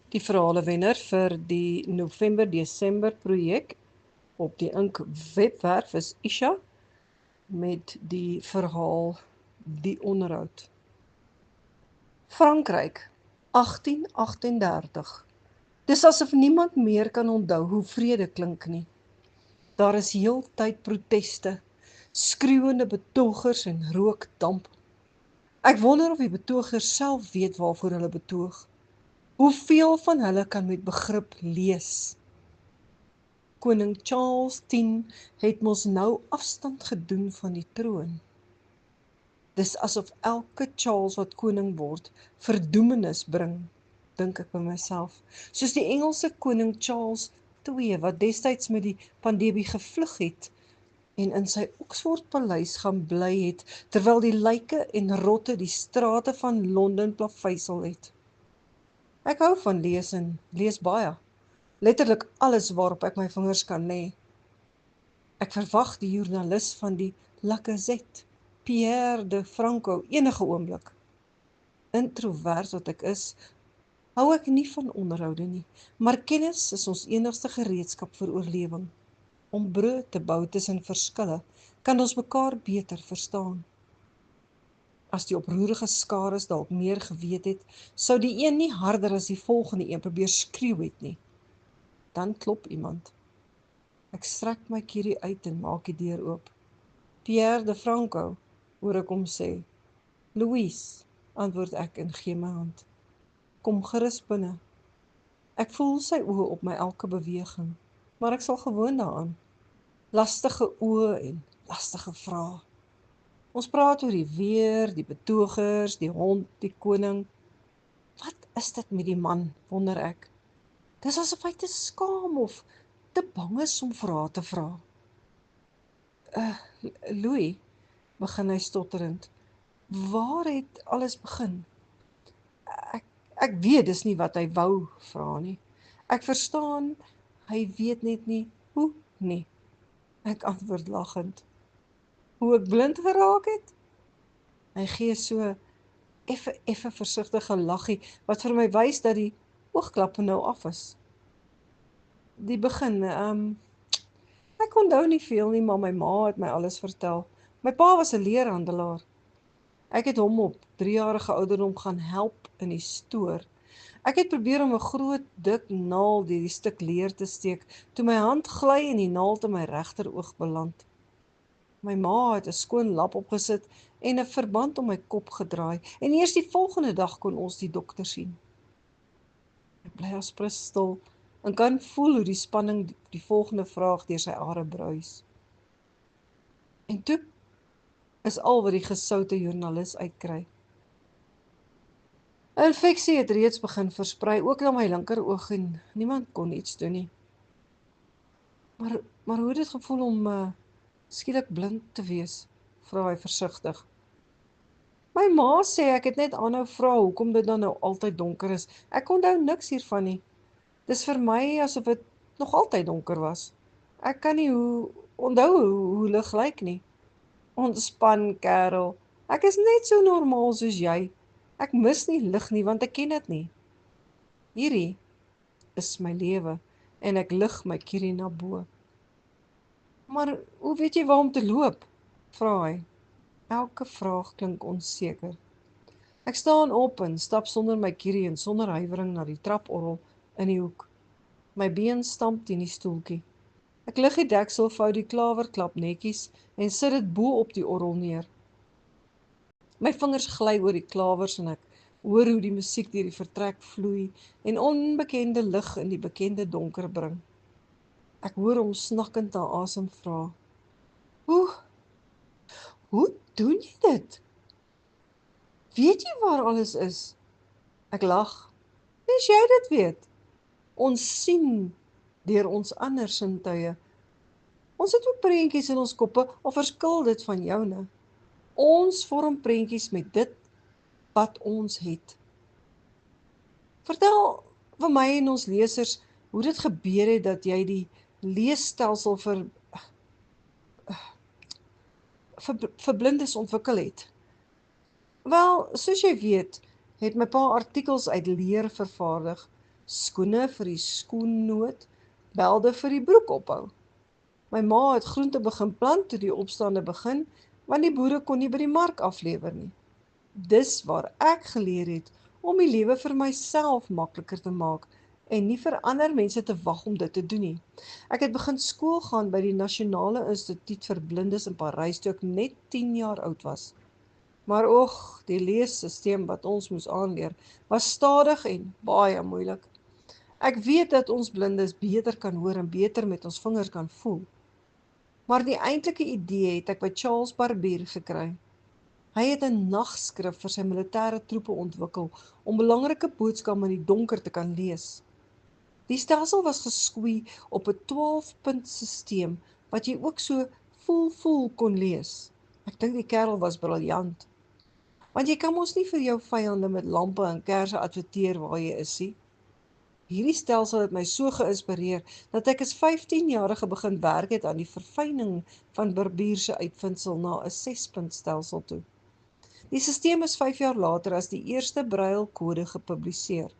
Die verhalewenner vir die November-Desember projek op die Ink webwerf is Isha met die verhaal Die Onderhoud. Frankryk, 1838. Dis asof niemand meer kan onthou hoe vrede klink nie. Daar is heeltyd proteste, skreeuende betogers en rookdamp. Ek wonder of die betogers self weet waarvoor hulle betoog. Hoeveel van hulle kan met begrip lees? Koning Charles X het mos nou afstand gedoen van die troon. Dis asof elke Charles wat koning word, verdoemenis bring, dink ek by myself. Soos die Engelse koning Charles II, wat destyds met die pandemie gevlug het en in sy Oxford paleis gaan bly het, terwyl die lyke en rotte die strate van Londen plaveisel het. Ek hou van lees en lees baie. Letterlik alles waarop ek my vingers kan lê. Ek verwag die joernalis van die La Gazette, Pierre de Franco, enige oomblik. Introvert wat ek is, hou ek nie van onderhoude nie, maar kennis is ons enigste gereedskap vir oorlewing. Om brûe te bou tussen verskille, kan ons mekaar beter verstaan. As die oproerige skares dalk meer geweet het, sou die een nie harder as die volgende een probeer skreeu het nie. Dan klop iemand. Ek strek my kierie uit en maak die deur oop. Pierre de Franco, hoor ek hom sê. Louise, antwoord ek en gee my hand. Kom gerus binne. Ek voel sy oë op my elke beweging, maar ek sal gewoon daaraan. Lastige oë en lastige vrae. Ons praat oor die weer, die betogers, die hond, die koning. Wat is dit met die man, wonder ek. Dis asof hy te skaam of te bang is om vrae te vra. Louis, begin hy stotterend. Waar het alles begin? Ek weet dis nie wat hy wou vra nie. Ek verstaan, hy weet net nie hoe nie. Ek antwoord lachend. Hoe ek blind geraak het? Hy gee so effe versigtige laggie, wat vir my wys dat die oogklappe nou af is. Die begin, ek onthou nie veel nie, maar my ma het my alles vertel. My pa was 'n leerhandelaar. Ek het hom op 3-jarige ouderdom gaan help in die stoor. Ek het probeer om 'n groot, dik naald deur die stuk leer te steek, toe my hand gly en die naald in my regteroog beland. My ma het 'n skoon lap opgesit en 'n verband om my kop gedraai, en eers die volgende dag kon ons die dokter sien. Ek bly as prins stil en kan voel hoe die spanning die volgende vraag deur sy are bruis. En toe is al wat die gesoute joernalis uitkry. 'n Infeksie het reeds begin versprei, ook na my linkeroog, en niemand kon iets doen nie. Maar hoe het dit gevoel om skielik blind te wees? Vra hy versigtig. My ma sê ek het net aanhou vra hoekom dit dan nou altyd donker is. Ek onthou niks hiervan nie. Dis vir my asof dit nog altyd donker was. Ek kan nie onthou hoe lig lyk nie. Ontspan, kerel. Ek is net so normaal soos jy. Ek mis nie lig nie, want ek ken dit nie. Hierdie is my lewe, en ek lig my kierie na bo. Maar hoe weet jy waar om te loop? Vra hy. Elke vraag klink onseker. Ek staan op en stap sonder my kierie en sonder huiwering na die traporrel in die hoek. My been stamp teen die stoeltjie. Ek lig die deksel, vou die klawerklap netjies en sit dit bo op die orrel neer. My vingers gly oor die klawers en ek hoor hoe die musiek deur die vertrek vloei en onbekende lig in die bekende donker bring. Ek hoor hom snakkend na asem vra. Hoe doen jy dit? Weet jy waar alles is? Ek lag. Wens jy dit weet? Ons sien deur ons ander sintuie. Ons het ook prentjies in ons koppe, of verskil dit van joune? Ons vorm prentjies met dit wat ons het. Vertel vir my en ons lesers hoe dit gebeur het dat jy die leesstelsel vir blindes ontwikkel het. Wel, soos jy weet, het my pa artikels uit leer vervaardig, skoene vir die skoennoot, belde vir die broekophou. My ma het groente begin plant toe die opstande begin, want die boere kon nie by die mark aflewer nie. Dis waar ek geleer het om die lewe vir myself makliker te maak en nie vir ander mense te wag om dit te doen nie. Ek het begin skool gaan by die Nasionale Instituut vir Blindes in Parys toe ek net 10 jaar oud was. Maar die leessysteem wat ons moes aanleer, was stadig en baie moeilik. Ek weet dat ons blindes beter kan hoor en beter met ons vingers kan voel. Maar die eintlike idee het ek by Charles Barbier gekry. Hy het 'n nagskrif vir sy militêre troepe ontwikkel om belangrike boodskappe in die donker te kan lees. Die stelsel was geskoei op 'n 12-punt sisteem wat jy ook so voel kon lees. Ek dink die kerel was briljant. Want jy kan mos nie vir jou vyande met lampe en kersse adverteer waar jy is nie. Hierdie stelsel het my so geïnspireer dat ek as 15-jarige begin werk het aan die verfyning van Barbier se uitvinding na 'n 6-punt stelsel toe. Die sisteem is 5 jaar later as die eerste brailkode gepubliseer.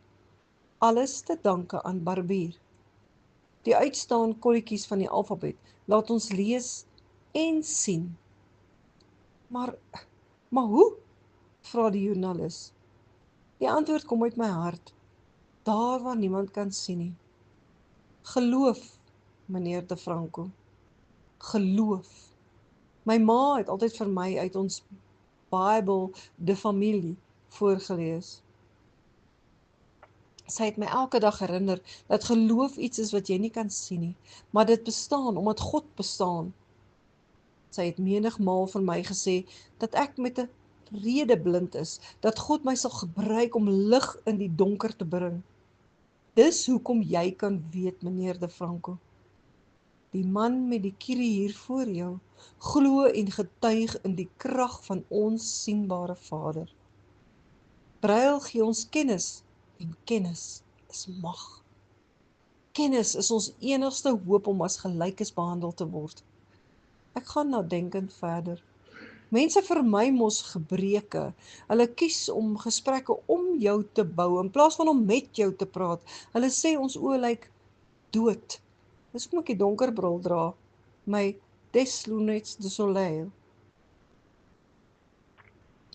Alles te danke aan Barbier. Die uitstaan kolletjies van die alfabet laat ons lees en sien. Maar hoe? Vra die joernalis. Die antwoord kom uit my hart. Daar waar niemand kan sien nie. Geloof, meneer De Franco. Geloof. My ma het altyd vir my uit ons Bybel de familie voorgelees. Sy het my elke dag herinner dat geloof iets is wat jy nie kan sien nie, maar dit bestaan omdat God bestaan. Sy het menigmaal vir my gesê dat ek met 'n rede blind is, dat God my sal gebruik om lig in die donker te bring. Dis hoekom jy kan weet, meneer De Franco. Die man met die kierie hier voor jou, glo en getuig in die krag van ons sienbare Vader. Brail gee ons kennis, en kennis is mag. Kennis is ons enigste hoop om as gelykes behandel te word. Ek gaan nadenkend verder. Mense vermy mos gebreke. Hulle kies om gesprekke om jou te bou, in plaas van om met jou te praat. Hulle sê ons oë lyk dood. Dis hoekom ek die donker bril dra, my Des Lunettes de Soleil.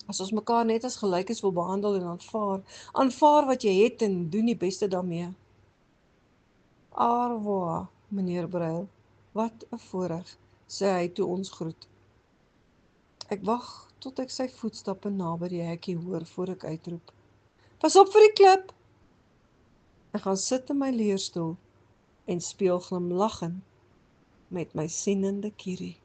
As ons mekaar net as gelykes wil behandel en aanvaar wat jy het en doen die beste daarmee. Au revoir, meneer Brail. Wat 'n voorreg, sê hy toe ons groet. Ek wag tot ek sy voetstappe naby die hekkie hoor voor ek uitroep. Pas op vir die klip! Ek gaan sit in my leerstoel en speel glimlaggend met my sienende kierie.